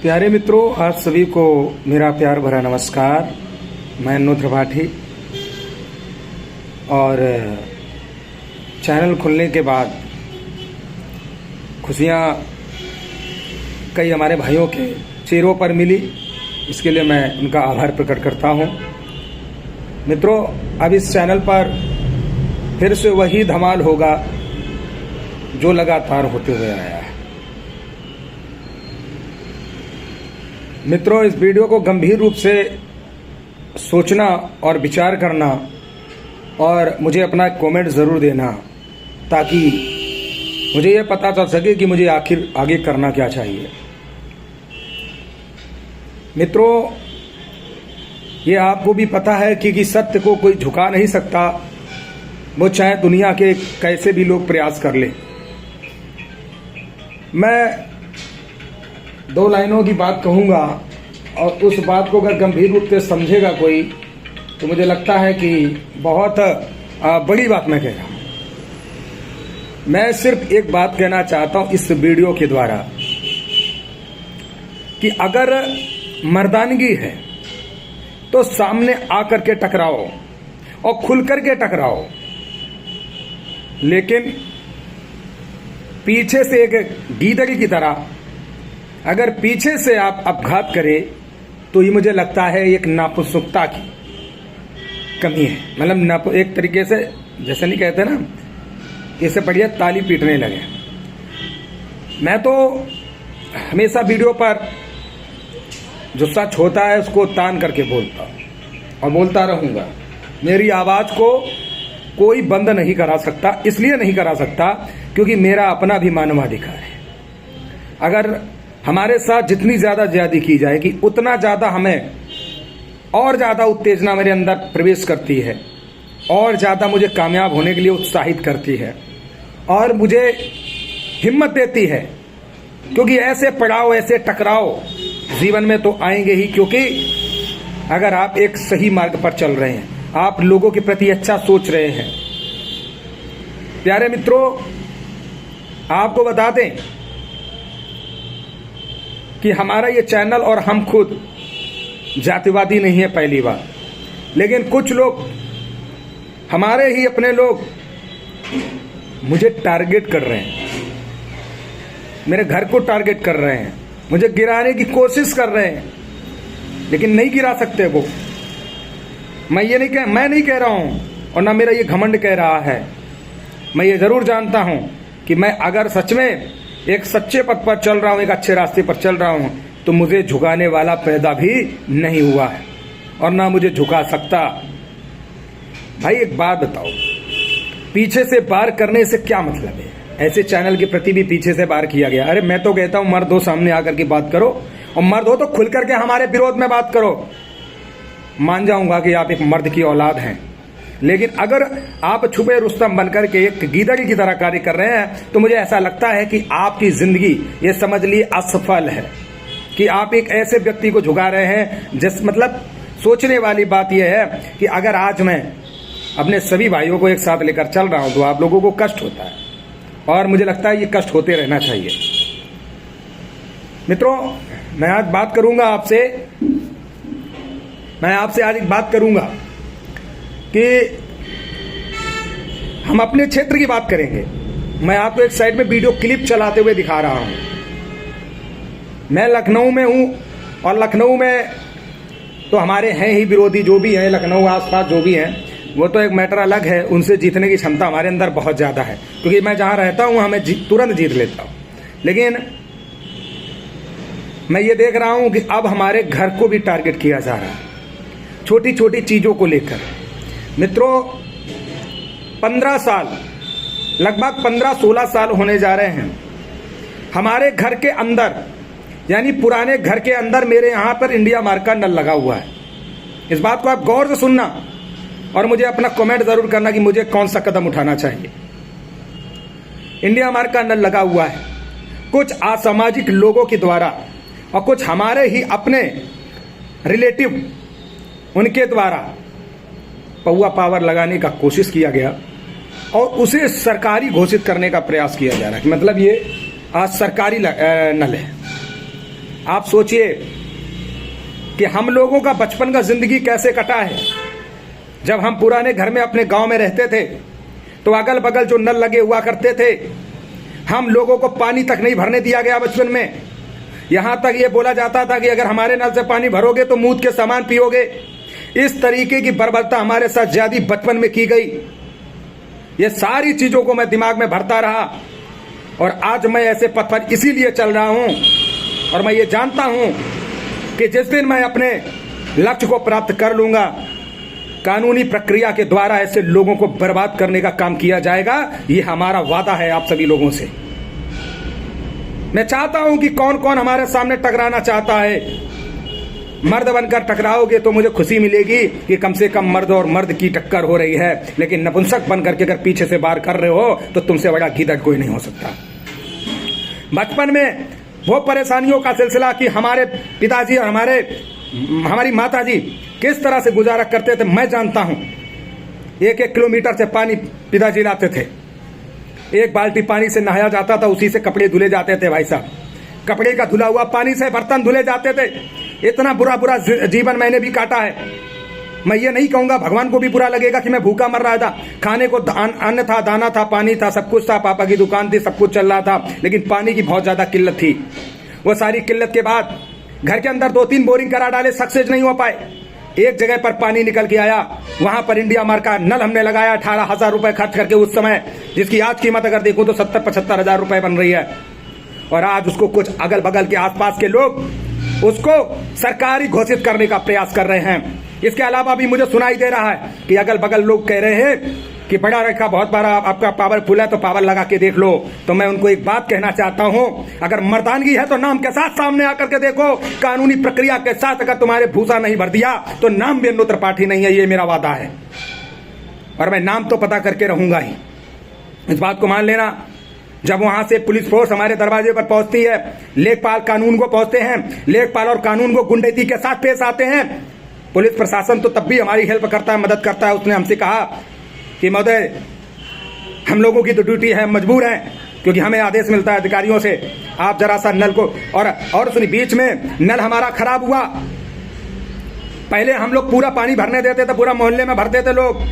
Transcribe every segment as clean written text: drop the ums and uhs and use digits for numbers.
प्यारे मित्रों, आप सभी को मेरा प्यार भरा नमस्कार। मैं अनु त्रिपाठी और चैनल खुलने के बाद खुशियाँ कई हमारे भाइयों के चेहरों पर मिली, इसके लिए मैं उनका आभार प्रकट करता हूँ। मित्रों, अब इस चैनल पर फिर से वही धमाल होगा जो लगातार होते हुए आया है। मित्रों, इस वीडियो को गंभीर रूप से सोचना और विचार करना और मुझे अपना कमेंट ज़रूर देना, ताकि मुझे ये पता चल सके कि मुझे आखिर आगे करना क्या चाहिए। मित्रों, ये आपको भी पता है कि सत्य को कोई झुका नहीं सकता, वो चाहे दुनिया के कैसे भी लोग प्रयास कर ले। मैं दो लाइनों की बात कहूँगा और उस बात को अगर गंभीर रूप से समझेगा कोई तो मुझे लगता है कि बहुत बड़ी बात मैं कह रहा हूँ। मैं सिर्फ एक बात कहना चाहता हूँ इस वीडियो के द्वारा कि अगर मर्दानगी है तो सामने आकर के टकराओ और खुल कर के टकराओ, लेकिन पीछे से एक गीदड़ी की तरह अगर पीछे से आप अपघात करें तो ये मुझे लगता है एक नापुंसकता की कमी है। मतलब एक तरीके से जैसे नहीं कहते ना, इससे बढ़िया ताली पीटने लगे। मैं तो हमेशा वीडियो पर जो सच होता है उसको तान करके बोलता हूँ और बोलता रहूँगा। मेरी आवाज़ को कोई बंद नहीं करा सकता, इसलिए नहीं करा सकता क्योंकि मेरा अपना भी मानवाधिकार है। अगर हमारे साथ जितनी ज़्यादा ज्यादती की जाएगी उतना ज़्यादा हमें और ज़्यादा उत्तेजना मेरे अंदर प्रवेश करती है और ज़्यादा मुझे कामयाब होने के लिए उत्साहित करती है और मुझे हिम्मत देती है, क्योंकि ऐसे पड़ाव, ऐसे टकराव जीवन में तो आएंगे ही। क्योंकि अगर आप एक सही मार्ग पर चल रहे हैं, आप लोगों के प्रति अच्छा सोच रहे हैं। प्यारे मित्रों, आपको बता दें कि हमारा ये चैनल और हम खुद जातिवादी नहीं है, पहली बात। लेकिन कुछ लोग, हमारे ही अपने लोग मुझे टारगेट कर रहे हैं, मेरे घर को टारगेट कर रहे हैं, मुझे गिराने की कोशिश कर रहे हैं, लेकिन नहीं गिरा सकते वो। मैं नहीं कह रहा हूं और ना मेरा ये घमंड कह रहा है। मैं ये जरूर जानता हूं कि मैं अगर सच में एक सच्चे पथ पर चल रहा हूं, एक अच्छे रास्ते पर चल रहा हूं, तो मुझे झुकाने वाला पैदा भी नहीं हुआ है और ना मुझे झुका सकता। भाई एक बात बताओ, पीछे से वार करने से क्या मतलब है? ऐसे चैनल के प्रति भी पीछे से वार किया गया। अरे मैं तो कहता हूं मर्द हो, सामने आकर के बात करो, और मर्द हो तो खुल करके हमारे विरोध में बात करो। मान जाऊंगा कि आप एक मर्द की औलाद हैं, लेकिन अगर आप छुपे रुस्तम बनकर के एक गीदड़ी की तरह कार्य कर रहे हैं तो मुझे ऐसा लगता है कि आपकी जिंदगी, ये समझ लिए, असफल है। कि आप एक ऐसे व्यक्ति को झुका रहे हैं जिस, मतलब सोचने वाली बात यह है कि अगर आज मैं अपने सभी भाइयों को एक साथ लेकर चल रहा हूं तो आप लोगों को कष्ट होता है, और मुझे लगता है ये कष्ट होते रहना चाहिए। मित्रों, मैं आज बात करूंगा आपसे, आज एक बात करूंगा कि हम अपने क्षेत्र की बात करेंगे। मैं आपको एक साइड में वीडियो क्लिप चलाते हुए दिखा रहा हूं। मैं लखनऊ में हूं और लखनऊ में तो हमारे हैं ही विरोधी, जो भी हैं लखनऊ आसपास जो भी हैं, वो तो एक मैटर अलग है। उनसे जीतने की क्षमता हमारे अंदर बहुत ज़्यादा है, क्योंकि मैं जहां रहता हूं हमें तुरंत जीत लेता हूं। लेकिन मैं ये देख रहा हूं कि अब हमारे घर को भी टारगेट किया जा रहा है, छोटी छोटी चीज़ों को लेकर। मित्रों, 15 साल, लगभग 15-16 साल होने जा रहे हैं हमारे घर के अंदर, यानी पुराने घर के अंदर मेरे यहाँ पर इंडिया मार्क का नल लगा हुआ है। इस बात को आप गौर से सुनना और मुझे अपना कमेंट जरूर करना कि मुझे कौन सा कदम उठाना चाहिए। इंडिया मार्क का नल लगा हुआ है कुछ असामाजिक लोगों के द्वारा और कुछ हमारे ही अपने रिलेटिव, उनके द्वारा पौवा पावर लगाने का कोशिश किया गया और उसे सरकारी घोषित करने का प्रयास किया जा रहा है। मतलब ये आज सरकारी नल है। आप सोचिए कि हम लोगों का बचपन का जिंदगी कैसे कटा है। जब हम पुराने घर में अपने गांव में रहते थे तो अगल बगल जो नल लगे हुआ करते थे, हम लोगों को पानी तक नहीं भरने दिया गया बचपन में। यहां तक ये बोला जाता था कि अगर हमारे नल से पानी भरोगे तो मूत के सामान पियोगे। इस तरीके की बर्बरता हमारे साथ ज्यादा बचपन में की गई। ये सारी चीजों को मैं दिमाग में भरता रहा और आज मैं ऐसे पथ पर इसीलिए चल रहा हूं और मैं ये जानता हूं कि जिस दिन मैं अपने लक्ष्य को प्राप्त कर लूंगा, कानूनी प्रक्रिया के द्वारा ऐसे लोगों को बर्बाद करने का काम किया जाएगा। ये हमारा वादा है आप सभी लोगों से। मैं चाहता हूं कि कौन कौन हमारे सामने टकराना चाहता है। मर्द बनकर टकराओगे तो मुझे खुशी मिलेगी कि कम से कम मर्द और मर्द की टक्कर हो रही है, लेकिन नपुंसक बनकर के अगर पीछे से वार कर रहे हो तो तुमसे बड़ा गीदड़ कोई नहीं हो सकता। बचपन में वो परेशानियों का सिलसिला कि हमारे पिताजी और हमारी माताजी किस तरह से गुजारा करते थे मैं जानता हूं। 1-1 किलोमीटर से पानी पिताजी लाते थे। 1 बाल्टी पानी से नहाया जाता था, उसी से कपड़े धुले जाते थे। भाई साहब, कपड़े का धुला हुआ पानी से बर्तन धुले जाते थे। इतना बुरा जीवन मैंने भी काटा है। मैं ये नहीं कहूंगा, भगवान को भी बुरा लगेगा कि मैं भूखा मर रहा था। खाने को अन्न था, दाना था, पानी था, सब कुछ था, पापा की दुकान थी, सब कुछ चल रहा था, लेकिन पानी की बहुत ज्यादा किल्लत थी। वो सारी किल्लत के बाद घर के अंदर 2-3 बोरिंग करा डाले, सक्सेस नहीं हो पाए। एक जगह पर पानी निकल के आया, वहां पर इंडिया मार्क का नल हमने लगाया 18,000 रुपए खर्च करके उस समय, जिसकी आज कीमत अगर देखूं तो 70-75 हजार रुपए बन रही है। और आज उसको कुछ अगल बगल के आसपास के लोग उसको सरकारी घोषित करने का प्रयास कर रहे हैं। इसके अलावा भी मुझे सुनाई दे रहा है कि अगल बगल लोग कह रहे हैं कि बड़ा रखा बहुत बड़ा आपका पावरफुल है तो पावर लगा के देख लो। तो मैं उनको एक बात कहना चाहता हूं, अगर मर्दानगी है तो नाम के साथ सामने आकर के देखो। कानूनी प्रक्रिया के साथ अगर तुम्हारे भूसा नहीं भर दिया तो नाम भी त्रिपाठी नहीं है, ये मेरा वादा है। और मैं नाम तो पता करके रहूंगा ही, इस बात को मान लेना। जब वहां से पुलिस फोर्स हमारे दरवाजे पर पहुंचती है, लेखपाल कानून को पहुंचते हैं, लेखपाल और कानून को गुंडैती के साथ पेश आते हैं। पुलिस प्रशासन तो तब भी हमारी हेल्प करता है, मदद करता है। उसने हमसे कहा कि महोदय, हम लोगों की तो ड्यूटी है, मजबूर हैं, क्योंकि हमें आदेश मिलता है अधिकारियों से, आप जरा सा नल को और सुनिए। बीच में नल हमारा खराब हुआ। पहले हम लोग पूरा पानी भरने देते थे, पूरा मोहल्ले में भरते थे लोग।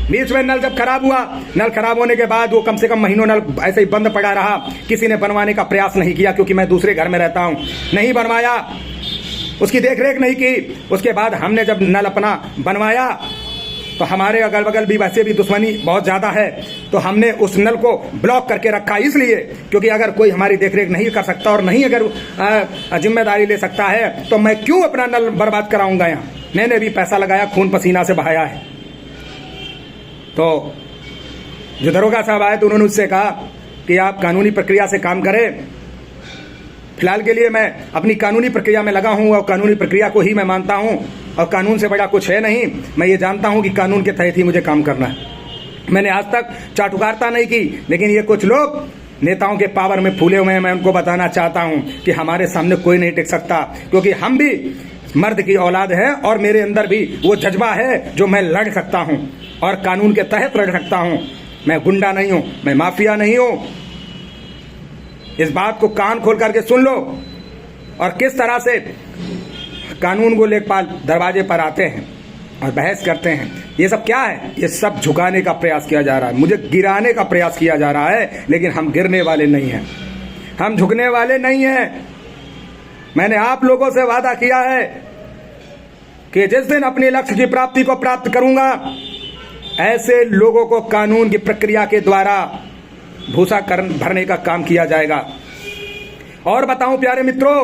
बीच में नल जब खराब हुआ, नल खराब होने के बाद वो कम से कम महीनों नल ऐसे ही बंद पड़ा रहा। किसी ने बनवाने का प्रयास नहीं किया, क्योंकि मैं दूसरे घर में रहता हूं, नहीं बनवाया, उसकी देखरेख नहीं की। उसके बाद हमने जब नल अपना बनवाया तो हमारे अगल बगल भी वैसे भी दुश्मनी बहुत ज्यादा है, तो हमने उस नल को ब्लॉक करके रखा। इसलिए क्योंकि अगर कोई हमारी देखरेख नहीं कर सकता और नहीं अगर जिम्मेदारी ले सकता है तो मैं क्यों अपना नल बर्बाद कराऊंगा। यहाँ मैंने भी पैसा लगाया, खून पसीना से बहाया है। तो जो दरोगा साहब आए तो उन्होंने उससे कहा कि आप कानूनी प्रक्रिया से काम करें। फिलहाल के लिए मैं अपनी कानूनी प्रक्रिया में लगा हूं और कानूनी प्रक्रिया को ही मैं मानता हूं और कानून से बड़ा कुछ है नहीं। मैं ये जानता हूं कि कानून के तहत ही मुझे काम करना है। मैंने आज तक चाटुकारिता नहीं की, लेकिन ये कुछ लोग नेताओं के पावर में फूले हुए हैं। मैं उनको बताना चाहता हूं कि हमारे सामने कोई नहीं टिक सकता, क्योंकि हम भी मर्द की औलाद है और मेरे अंदर भी वो जज्बा है जो मैं लड़ सकता हूं और कानून के तहत लड़ सकता हूं। मैं गुंडा नहीं हूं, मैं माफिया नहीं हूं। इस बात को कान खोल करके सुन लो। और किस तरह से कानून को लेखपाल दरवाजे पर आते हैं और बहस करते हैं। ये सब क्या है? ये सब झुकाने का प्रयास किया जा रहा है, मुझे गिराने का प्रयास किया जा रहा है, लेकिन हम गिरने वाले नहीं हैं, हम झुकने वाले नहीं हैं। मैंने आप लोगों से वादा किया है कि जिस दिन अपने लक्ष्य की प्राप्ति को प्राप्त करूंगा, ऐसे लोगों को कानून की प्रक्रिया के द्वारा भूसा भरने का काम किया जाएगा। और बताऊं प्यारे मित्रों,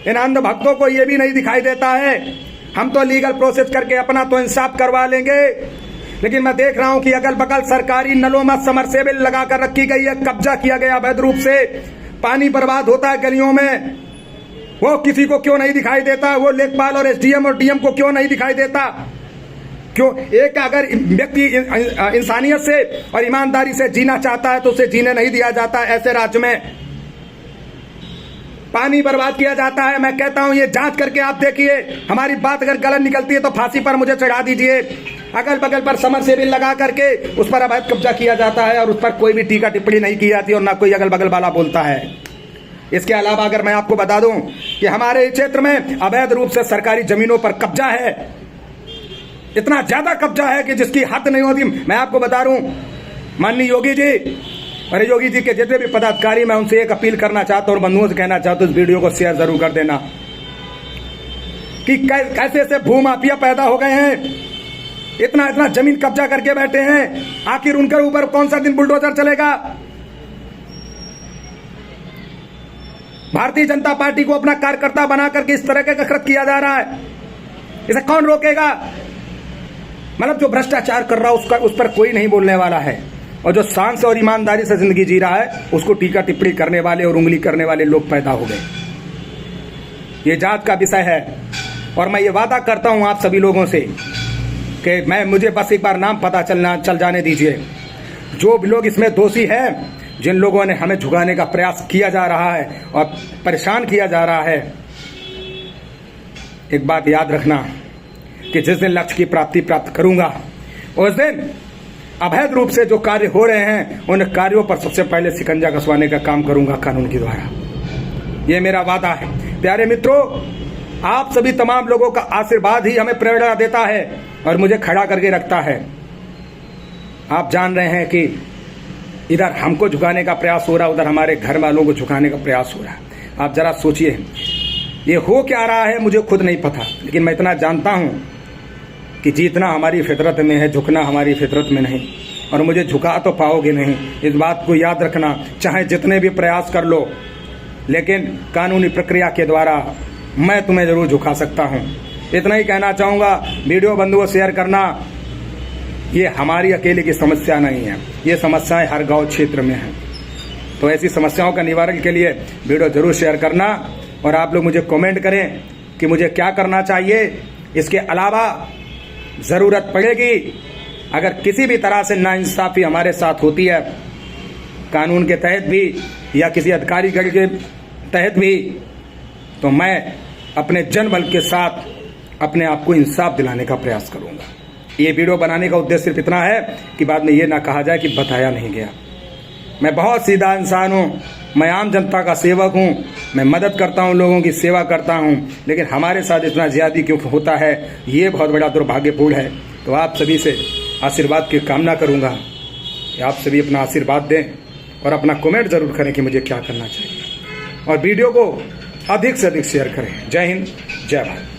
इन अंध भक्तों को यह भी नहीं दिखाई देता है, हम तो लीगल प्रोसेस करके अपना तो इंसाफ करवा लेंगे, लेकिन मैं देख रहा हूं कि अगल बगल सरकारी नलों में समरसेबल लगा कर रखी गई है, कब्जा किया गया अवैध रूप से, पानी बर्बाद होता है गलियों में। वो किसी को क्यों नहीं दिखाई देता? वो लेखपाल और एसडीएम और डीएम को क्यों नहीं दिखाई देता? क्यों? एक अगर व्यक्ति इंसानियत से और ईमानदारी से जीना चाहता है तो उसे जीने नहीं दिया जाता। ऐसे राज्य में पानी बर्बाद किया जाता है। मैं कहता हूं ये जांच करके आप देखिए, हमारी बात अगर गलत निकलती है तो फांसी पर मुझे चढ़ा दीजिए। अगल बगल पर समरसेबल लगा करके उस पर अवैध कब्जा किया जाता है और उस पर कोई भी टीका टिप्पणी नहीं की जाती और ना कोई अगल बगल वाला बोलता है। इसके अलावा अगर मैं आपको बता दूं कि हमारे क्षेत्र में अवैध रूप से सरकारी जमीनों पर कब्जा है, इतना ज्यादा कब्जा है कि जिसकी हद नहीं होती। मैं आपको बता रहा हूं, माननीय योगी जी, अरे योगी जी के जितने भी पदाधिकारी, मैं उनसे एक अपील करना चाहता हूं और बंधुओं से कहना चाहता हूं, इस वीडियो को शेयर जरूर कर देना कि कैसे ऐसे भूमाफिया पैदा हो गए हैं, इतना इतना जमीन कब्जा करके बैठे हैं। आखिर उनके ऊपर कौन सा दिन बुलडोजर चलेगा? भारतीय जनता पार्टी को अपना कार्यकर्ता बना करके इस तरह का कसरत किया जा रहा है, इसे कौन रोकेगा? मतलब जो भ्रष्टाचार कर रहा है उस पर कोई नहीं बोलने वाला है, और जो शान से और ईमानदारी से जिंदगी जी रहा है उसको टीका टिप्पणी करने वाले और उंगली करने वाले लोग पैदा हो गए। ये जात का विषय है, और मैं ये वादा करता हूं आप सभी लोगों से कि मुझे बस एक बार नाम पता चल जाने दीजिए। जो भी लोग इसमें दोषी हैं, जिन लोगों ने हमें झुकाने का प्रयास किया जा रहा है और परेशान किया जा रहा है, एक बात याद रखना कि जिस दिन लक्ष्य की प्राप्त करूंगा, उस दिन अवैध रूप से जो कार्य हो रहे हैं उन कार्यों पर सबसे पहले शिकंजा कसवाने का काम करूंगा कानून के द्वारा। ये मेरा वादा है। प्यारे मित्रों, आप सभी तमाम लोगों का आशीर्वाद ही हमें प्रेरणा देता है और मुझे खड़ा करके रखता है। आप जान रहे हैं कि इधर हमको झुकाने का प्रयास हो रहा, उधर हमारे घर वालों को झुकाने का प्रयास हो रहा है। आप जरा सोचिए, ये हो क्या रहा है मुझे खुद नहीं पता, लेकिन मैं इतना जानता हूं कि जीतना हमारी फितरत में है, झुकना हमारी फितरत में नहीं, और मुझे झुका तो पाओगे नहीं। इस बात को याद रखना, चाहे जितने भी प्रयास कर लो, लेकिन कानूनी प्रक्रिया के द्वारा मैं तुम्हें जरूर झुका सकता हूं। इतना ही कहना चाहूंगा। वीडियो बंधुओं शेयर करना, ये हमारी अकेले की समस्या नहीं है, ये समस्याएं हर गांव क्षेत्र में हैं। तो ऐसी समस्याओं का निवारण के लिए वीडियो जरूर शेयर करना, और आप लोग मुझे कमेंट करें कि मुझे क्या करना चाहिए। इसके अलावा जरूरत पड़ेगी, अगर किसी भी तरह से नाइंसाफी हमारे साथ होती है, कानून के तहत भी या किसी अधिकारी के तहत भी, तो मैं अपने जनबल के साथ अपने आप को इंसाफ दिलाने का प्रयास करूंगा। ये वीडियो बनाने का उद्देश्य सिर्फ इतना है कि बाद में ये ना कहा जाए कि बताया नहीं गया। मैं बहुत सीधा इंसान हूं, मैं आम जनता का सेवक हूं, मैं मदद करता हूं, लोगों की सेवा करता हूं, लेकिन हमारे साथ इतना ज्यादा क्यों होता है, ये बहुत बड़ा दुर्भाग्यपूर्ण है। तो आप सभी से आशीर्वाद की कामना करूंगा कि आप सभी अपना आशीर्वाद दें और अपना कमेंट जरूर करें कि मुझे क्या करना चाहिए, और वीडियो को अधिक से अधिक शेयर करें। जय हिंद, जय भारत।